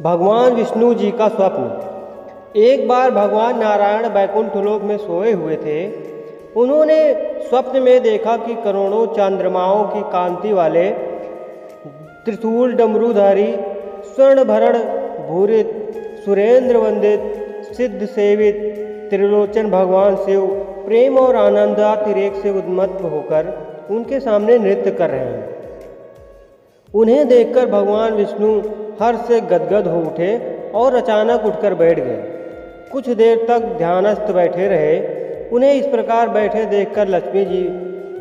भगवान विष्णु जी का स्वप्न। एक बार भगवान नारायण बैकुंठ लोक में सोए हुए थे। उन्होंने स्वप्न में देखा कि करोड़ों चंद्रमाओं की कांति वाले त्रिशूल डमरूधारी स्वर्णभरण भूरित सुरेंद्र वंदित सिद्ध सेवित त्रिलोचन भगवान शिव प्रेम और आनंदातिरेक से उन्मत्त होकर उनके सामने नृत्य कर रहे हैं। उन्हें देखकर भगवान विष्णु हर्ष से गदगद हो उठे और अचानक उठकर बैठ गए। कुछ देर तक ध्यानस्थ बैठे रहे। उन्हें इस प्रकार बैठे देखकर लक्ष्मी जी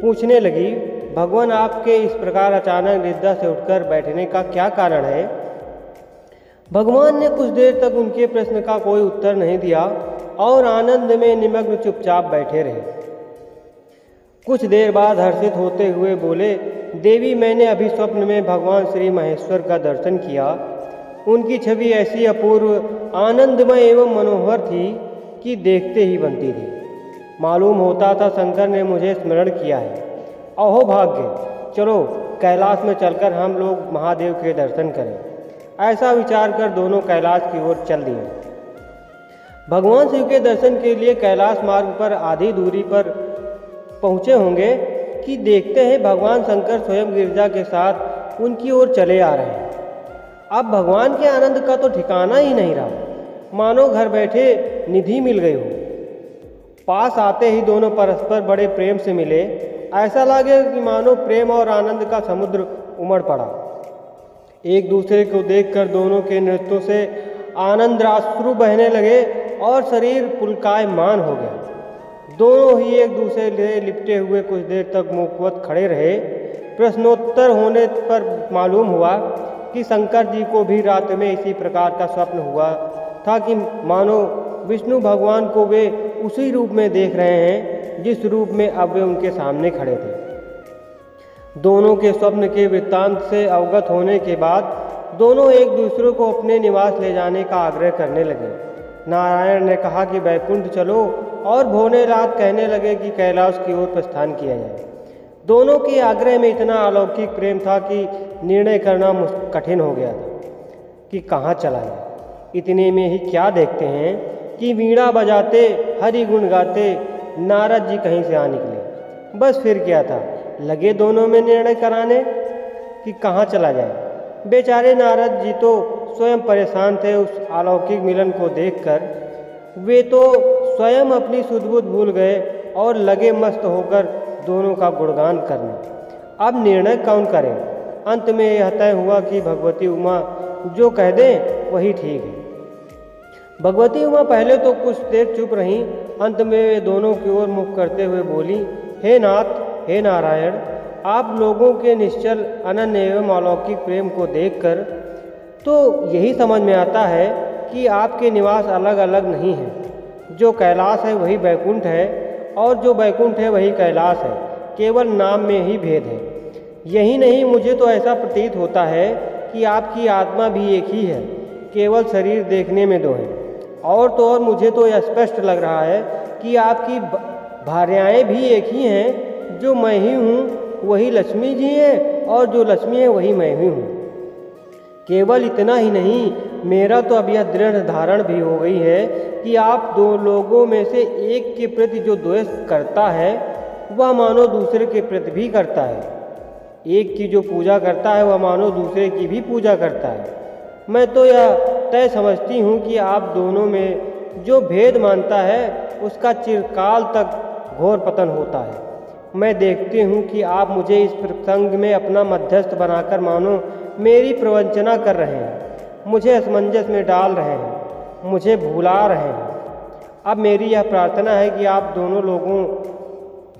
पूछने लगी, भगवान आपके इस प्रकार अचानक निद्रा से उठकर बैठने का क्या कारण है? भगवान ने कुछ देर तक उनके प्रश्न का कोई उत्तर नहीं दिया और आनंद में निमग्न चुपचाप बैठे रहे। कुछ देर बाद हर्षित होते हुए बोले, देवी मैंने अभी स्वप्न में भगवान श्री महेश्वर का दर्शन किया। उनकी छवि ऐसी अपूर्व आनंदमय एवं मनोहर थी कि देखते ही बनती थी। मालूम होता था शंकर ने मुझे स्मरण किया है। अहो भाग्य, चलो कैलाश में चलकर हम लोग महादेव के दर्शन करें। ऐसा विचार कर दोनों कैलाश की ओर चल दिए। भगवान शिव के दर्शन के लिए कैलाश मार्ग पर आधी दूरी पर पहुँचे होंगे कि देखते हैं भगवान शंकर स्वयं गिरिजा के साथ उनकी ओर चले आ रहे हैं। अब भगवान के आनंद का तो ठिकाना ही नहीं रहा, मानो घर बैठे निधि मिल गई हो। पास आते ही दोनों परस्पर बड़े प्रेम से मिले। ऐसा लगे कि मानो प्रेम और आनंद का समुद्र उमड़ पड़ा। एक दूसरे को देखकर दोनों के नृत्यों से आनंदाश्रु बहने लगे और शरीर पुलकायमान हो गया। दोनों ही एक दूसरे से लिपटे हुए कुछ देर तक मुखवत खड़े रहे। प्रश्नोत्तर होने पर मालूम हुआ कि शंकर जी को भी रात में इसी प्रकार का स्वप्न हुआ था कि मानो विष्णु भगवान को वे उसी रूप में देख रहे हैं जिस रूप में अब वे उनके सामने खड़े थे। दोनों के स्वप्न के वृत्तांत से अवगत होने के बाद दोनों एक दूसरे को अपने निवास ले जाने का आग्रह करने लगे। नारायण ने कहा कि बैकुंठ चलो और भोले रात कहने लगे कि कैलाश की ओर प्रस्थान किया जाए। दोनों के आग्रह में इतना अलौकिक प्रेम था कि निर्णय करना कठिन हो गया था कि कहाँ चला जाए। इतने में ही क्या देखते हैं कि वीणा बजाते हरि गुण गाते नारद जी कहीं से आ निकले। बस फिर क्या था, लगे दोनों में निर्णय कराने कि कहाँ चला जाए। बेचारे नारद जी तो स्वयं परेशान थे उस अलौकिक मिलन को देखकर। वे तो स्वयं अपनी सुध-बुध भूल गए और लगे मस्त होकर दोनों का गुणगान करने। अब निर्णय कौन करे? अंत में यह तय हुआ कि भगवती उमा जो कह दें वही ठीक है। भगवती उमा पहले तो कुछ देर चुप रहीं। अंत में वे दोनों की ओर मुख करते हुए बोली, हे नाथ, हे नारायण, आप लोगों के निश्चल अनन्य एवं अलौकिक प्रेम को देखकर तो यही समझ में आता है कि आपके निवास अलग अलग नहीं हैं। जो कैलाश है वही बैकुंठ है और जो बैकुंठ है वही कैलाश है। केवल नाम में ही भेद है। यही नहीं, मुझे तो ऐसा प्रतीत होता है कि आपकी आत्मा भी एक ही है, केवल शरीर देखने में दो है। और तो और मुझे तो यह स्पष्ट लग रहा है कि आपकी भार्याएं भी एक ही हैं। जो मैं ही हूँ वही लक्ष्मी जी हैं और जो लक्ष्मी है वही मैं ही हूँ। केवल इतना ही नहीं, मेरा तो अब यह दृढ़ धारण भी हो गई है कि आप दो लोगों में से एक के प्रति जो द्वेष करता है वह मानो दूसरे के प्रति भी करता है। एक की जो पूजा करता है वह मानो दूसरे की भी पूजा करता है। मैं तो यह तय समझती हूँ कि आप दोनों में जो भेद मानता है उसका चिरकाल तक घोर पतन होता है। मैं देखती हूँ कि आप मुझे इस प्रसंग में अपना मध्यस्थ बनाकर मानो मेरी प्रवंचना कर रहे हैं, मुझे असमंजस में डाल रहे हैं, मुझे भुला रहे हैं। अब मेरी यह प्रार्थना है कि आप दोनों लोगों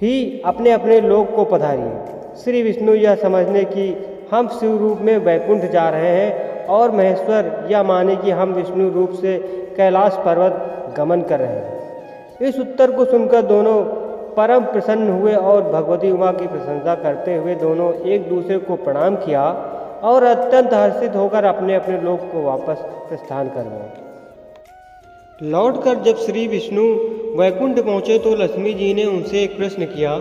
ही अपने अपने लोक को पधारिए। श्री विष्णु यह समझने कि हम शिव रूप में वैकुंठ जा रहे हैं और महेश्वर यह माने कि हम विष्णु रूप से कैलाश पर्वत गमन कर रहे हैं। इस उत्तर को सुनकर दोनों परम प्रसन्न हुए और भगवती उमा की प्रशंसा करते हुए दोनों एक दूसरे को प्रणाम किया और अत्यंत हर्षित होकर अपने अपने लोक को वापस प्रस्थान कर गए। लौटकर जब श्री विष्णु वैकुंठ पहुँचे तो लक्ष्मी जी ने उनसे एक प्रश्न किया,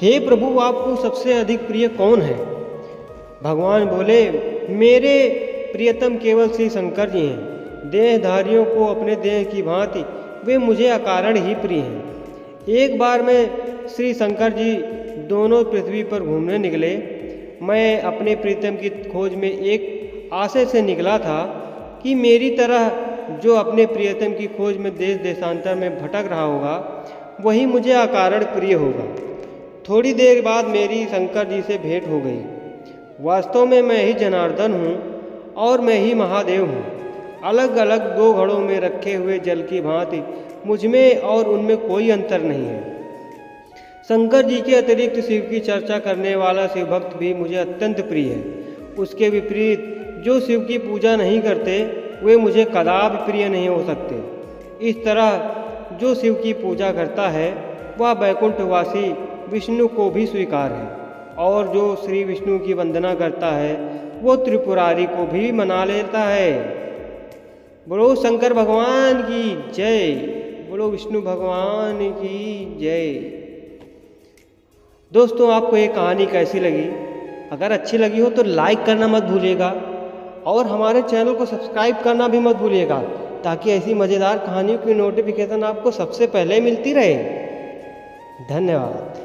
हे प्रभु, आपको सबसे अधिक प्रिय कौन है? भगवान बोले, मेरे प्रियतम केवल श्री शंकर जी हैं। देहधारियों को अपने देह की भांति वे मुझे अकारण ही प्रिय हैं। एक बार मैं श्री शंकर जी दोनों पृथ्वी पर घूमने निकले। मैं अपने प्रीतम की खोज में एक आशय से निकला था कि मेरी तरह जो अपने प्रियतम की खोज में देश देशांतर में भटक रहा होगा वही मुझे अकारण प्रिय होगा। थोड़ी देर बाद मेरी शंकर जी से भेंट हो गई। वास्तव में मैं ही जनार्दन हूँ और मैं ही महादेव हूँ। अलग अलग दो घड़ों में रखे हुए जल की भांति मुझमें और उनमें कोई अंतर नहीं है। शंकर जी के अतिरिक्त शिव की चर्चा करने वाला शिव भक्त भी मुझे अत्यंत प्रिय है। उसके विपरीत जो शिव की पूजा नहीं करते वे मुझे कदापि प्रिय नहीं हो सकते। इस तरह जो शिव की पूजा करता है वह वैकुंठवासी विष्णु को भी स्वीकार है, और जो श्री विष्णु की वंदना करता है वो त्रिपुरारी को भी मना लेता है। बोलो शंकर भगवान की जय, बोलो विष्णु भगवान की जय। दोस्तों, आपको ये कहानी कैसी लगी? अगर अच्छी लगी हो तो लाइक करना मत भूलिएगा और हमारे चैनल को सब्सक्राइब करना भी मत भूलिएगा, ताकि ऐसी मज़ेदार कहानियों की नोटिफिकेशन आपको सबसे पहले मिलती रहे। धन्यवाद।